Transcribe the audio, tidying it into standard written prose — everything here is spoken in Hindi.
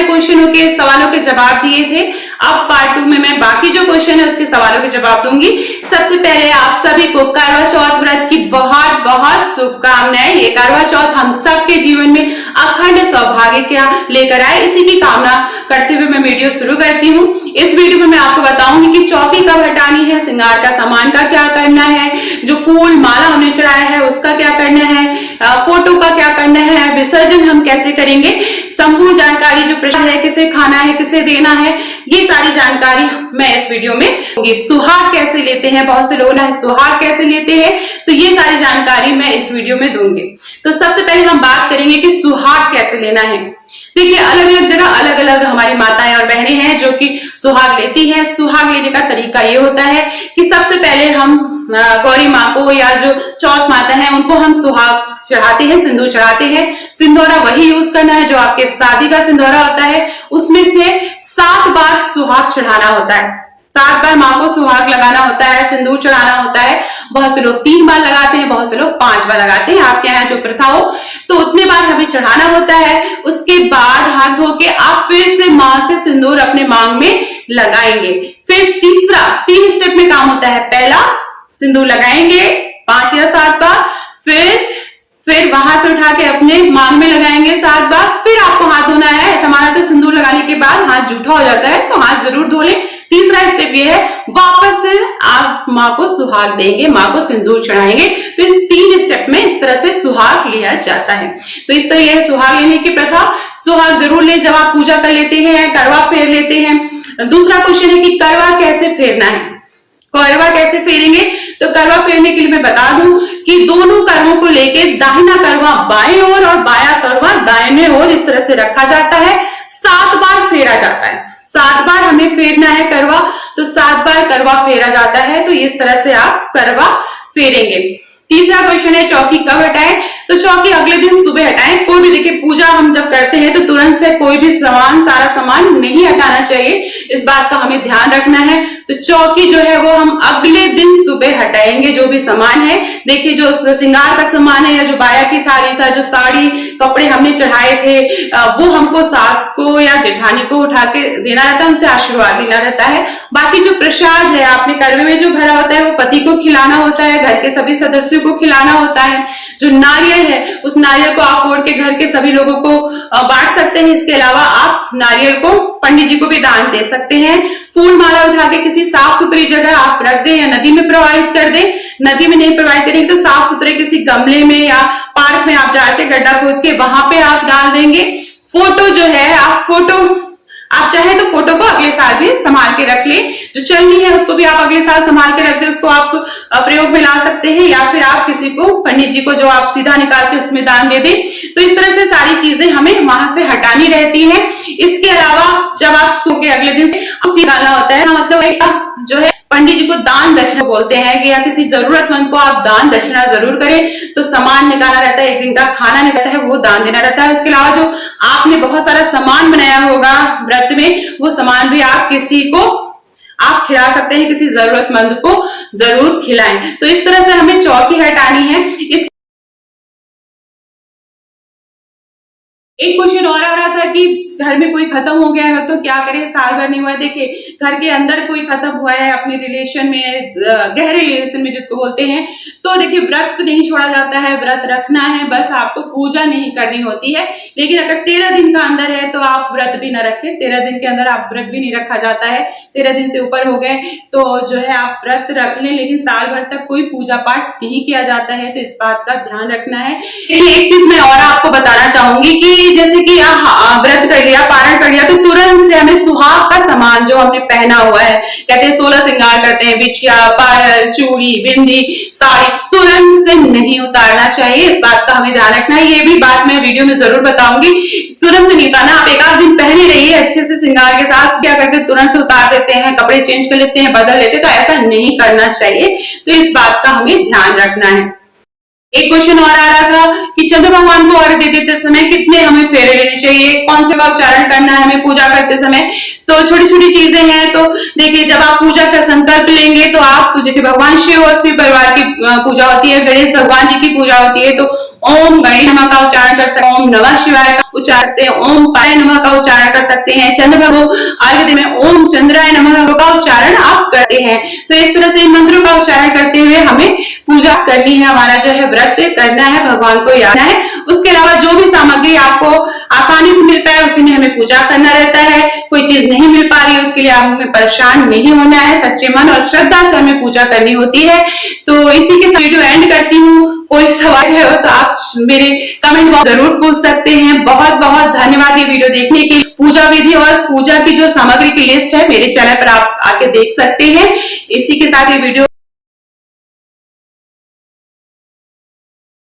सारे क्वेश्चनों के सवालों के जवाब दिए थे। अब पार्ट 2 में मैं बाकी जो क्वेश्चन है उसके सवालों के जवाब दूंगी। सबसे पहले आप सभी को करवा चौथ व्रत की बहुत बहुत शुभकामनाएं। ये करवा चौथ हम सबके जीवन में अखंड सौभाग्य क्या लेकर आए, इसी की कामना करते हुए मैं वीडियो शुरू करती हूँ। इस वीडियो में मैं आपको बताऊंगी कि चौकी कब हटानी है, श्रृंगार का सामान का क्या करना है, जो फूल माला हमने चढ़ाया है उसका क्या करना है, फोटो का क्या करना है, विसर्जन हम कैसे करेंगे, संपूर्ण जानकारी जो प्रश्न है, किसे खाना है, किसे देना है, ये सारी जानकारी मैं इस वीडियो में दूंगी। सुहाग कैसे लेते हैं, बहुत से लोग ना सुहाग कैसे लेते हैं, तो ये सारी जानकारी मैं इस वीडियो में दूंगी। तो सबसे पहले हम बात करेंगे कि सुहाग कैसे लेना है। देखिए, अलग अलग जगह अलग अलग हमारी माताएं और बहनें हैं जो कि सुहाग लेती हैं। सुहाग लेने का तरीका ये होता है कि सबसे पहले हम गौरी माँ को या जो चौथ माता है उनको हम सुहाग चढ़ाते हैं, सिंदूर चढ़ाते हैं। सिंदूरा वही यूज करना है जो आपके शादी का सिंदूरा होता है, उसमें से 7 बार सुहाग चढ़ाना होता है। 7 बार माँ को सुहाग लगाना होता है, सिंदूर चढ़ाना होता है। बहुत से लोग 3 बार लगाते हैं, बहुत से लोग 5 बार लगाते हैं, आपके यहाँ जो प्रथा हो तो उतने बार हमें चढ़ाना होता है। उसके बाद हाथ धो के आप फिर से माँ से सिंदूर अपने मांग में लगाएंगे। फिर तीसरा 3 स्टेप में काम होता है। पहला सिंदूर लगाएंगे 5 या 7 बार, फिर वहां से उठा के अपने मांग में लगाएंगे 7 बार, फिर आपको हाथ धोना है। ऐसा माना तो सिंदूर लगाने के बाद हाथ जूठा हो जाता है तो हाथ जरूर धो लें। तीसरा स्टेप ये है, वापस से आप माँ को सुहाग देंगे, माँ को सिंदूर चढ़ाएंगे। तो इस 3 स्टेप में इस तरह से सुहाग लिया जाता है। तो इस तरह यह सुहाग लेने की प्रथा। सुहाग जरूर ले जब आप पूजा कर लेते हैं, करवा फेर लेते हैं। दूसरा क्वेश्चन है कि करवा कैसे फेरना है। करवा कैसे फेरेंगे, तो करवा फेरने के लिए मैं बता दूं कि दोनों करवों को लेके दाहिना करवा बाएं ओर और बाया करवा दाहिने ओर इस तरह से रखा जाता है। 7 बार फेरा जाता है। 7 बार हमें फेरना है करवा, तो 7 बार करवा फेरा जाता है। तो इस तरह से आप करवा फेरेंगे। तीसरा क्वेश्चन है चौकी कब हटाएं, तो चौकी अगले दिन सुबह हटाएं। कोई भी देखिए पूजा हम जब करते हैं तो तुरंत से कोई भी सारा सामान नहीं हटाना चाहिए, इस बात का हमें ध्यान रखना है। तो चौकी जो है वो हम अगले दिन सुबह हटाएंगे। जो भी सामान है, देखिए जो श्रृंगार का सामान है या जो बाया की थाली था, जो साड़ी कपड़े हमने चढ़ाए थे, वो हमको सास को या जेठानी को उठा के देना रहता है, उनसे आशीर्वाद लेना रहता है। बाकी जो प्रसाद है आपने करवे में जो भरा होता है वो पति को खिलाना होता है, घर के सभी सदस्यों को खिलाना होता है। जो नारियल है उस नारियल को आप फोड़ के घर के सभी लोगों को बांट सकते हैं। इसके अलावा आप नारियल को पंडित जी को भी दान दे सकते हैं। फूल माला उठा के किसी साफ सुथरी जगह आप रख दें या नदी में प्रवाहित कर दें। नदी में नहीं प्रवाहित करेंगे तो साफ सुथरे किसी गमले में या पार्क में आप जाके गड्ढा खोद के वहां पे आप डाल देंगे। फोटो जो है आप चाहे तो फोटो को अगले साल भी संभाल के रख लें। जो चलनी है उसको भी आप अगले साल संभाल के रख दें, उसको आप प्रयोग में ला सकते हैं, या फिर आप किसी को पंडित जी को जो आप सीधा निकालते हैं उसमें दान दे दें। तो इस तरह से सारी चीजें हमें वहां से हटानी रहती है। इसके अलावा जब आप सो के अगले दिन निकालना होता है, मतलब जो है पंडित जी को दान दक्षिणा बोलते हैं कि या किसी जरूरतमंद को आप दान दक्षिणा जरूर करें। तो सामान निकालना रहता है, एक दिन का खाना निकलता है वो दान देना रहता है। इसके अलावा जो आपने बहुत सारा सामान बनाया होगा व्रत में, वो सामान भी आप किसी को आप खिला सकते हैं, किसी जरूरतमंद को जरूर खिलाएं। तो इस तरह से हमें चौकी हटानी है। एक क्वेश्चन और आ रहा था कि घर में कोई खत्म हो गया है तो क्या करें, साल भर नहीं हुआ है। देखिए, घर के अंदर कोई खत्म हुआ है अपने रिलेशन में, गहरे रिलेशन में जिसको बोलते हैं, तो देखिए व्रत नहीं छोड़ा जाता है, व्रत रखना है, बस आपको पूजा नहीं करनी होती है। लेकिन अगर 13 दिन का अंदर है तो आप व्रत भी न रखें। 13 दिन के अंदर आप व्रत भी नहीं रखा जाता है। 13 दिन से ऊपर हो गए तो जो है आप व्रत रख लें, लेकिन साल भर तक कोई पूजा पाठ नहीं किया जाता है। तो इस बात का ध्यान रखना है। एक चीज मैं और आपको बताना चाहूंगी कि जैसे कि व्रत कर लिया, पारण कर लिया, तो तुरंत से हमें सुहाग का सामान जो हमने पहना हुआ है, कहते हैं 16 श्रृंगार करते हैं, बिछिया, पायल, चूड़ी, बिंदी, साड़ी, तुरंत से नहीं उतारना चाहिए। इस बात का हमें ध्यान रखना है। ये भी बात मैं वीडियो में जरूर बताऊंगी। तुरंत से नहीं उतारना। आप एक आध दिन पहने रहिए अच्छे से श्रृंगार के साथ। क्या करते हैं, तुरंत से उतार देते हैं, कपड़े चेंज कर लेते हैं, बदल लेते हैं, तो ऐसा नहीं करना चाहिए। तो इस बात का हमें ध्यान रखना है। एक क्वेश्चन और आ रहा था कि चंद्र भगवान को अर्घ्य देते समय कितने हमें फेरे लेने चाहिए, कौन से उच्चारण करना है हमें पूजा करते समय। तो छोटी छोटी चीजें हैं। तो देखिए, जब आप पूजा का संकल्प लेंगे तो आप देखिए भगवान शिव और शिव परिवार की पूजा होती है, गणेश भगवान जी की पूजा होती है, तो ओम गणेश नमः का उच्चारण कर सकते हैं, ओम नमः शिवाय का उच्चारण करते हैं, ओम पाय नमः का उच्चारण कर सकते हैं, चंद्र भगो आगे में ओम चंद्राय नमः का उच्चारण आप करते हैं। तो इस तरह से इन मंत्रों का उच्चारण करते हुए हमें पूजा करनी है, हमारा जो है व्रत करना है, भगवान को याद है। उसके अलावा जो भी सामग्री आपको आसानी से मिल पाए उसी में हमें पूजा करना रहता है। कोई चीज नहीं मिल पा रही उसके लिए हमें परेशान नहीं होना है, सच्चे मन और श्रद्धा से हमें पूजा करनी होती है। तो इसी के साथ वीडियो एंड करती हूँ। कोई सवाल है तो आप मेरे कमेंट बॉक्स जरूर पूछ सकते हैं। बहुत बहुत धन्यवाद ये वीडियो देखने की। पूजा विधि और पूजा की जो सामग्री की लिस्ट है मेरे चैनल पर आप आके देख सकते हैं। इसी के साथ ये वीडियो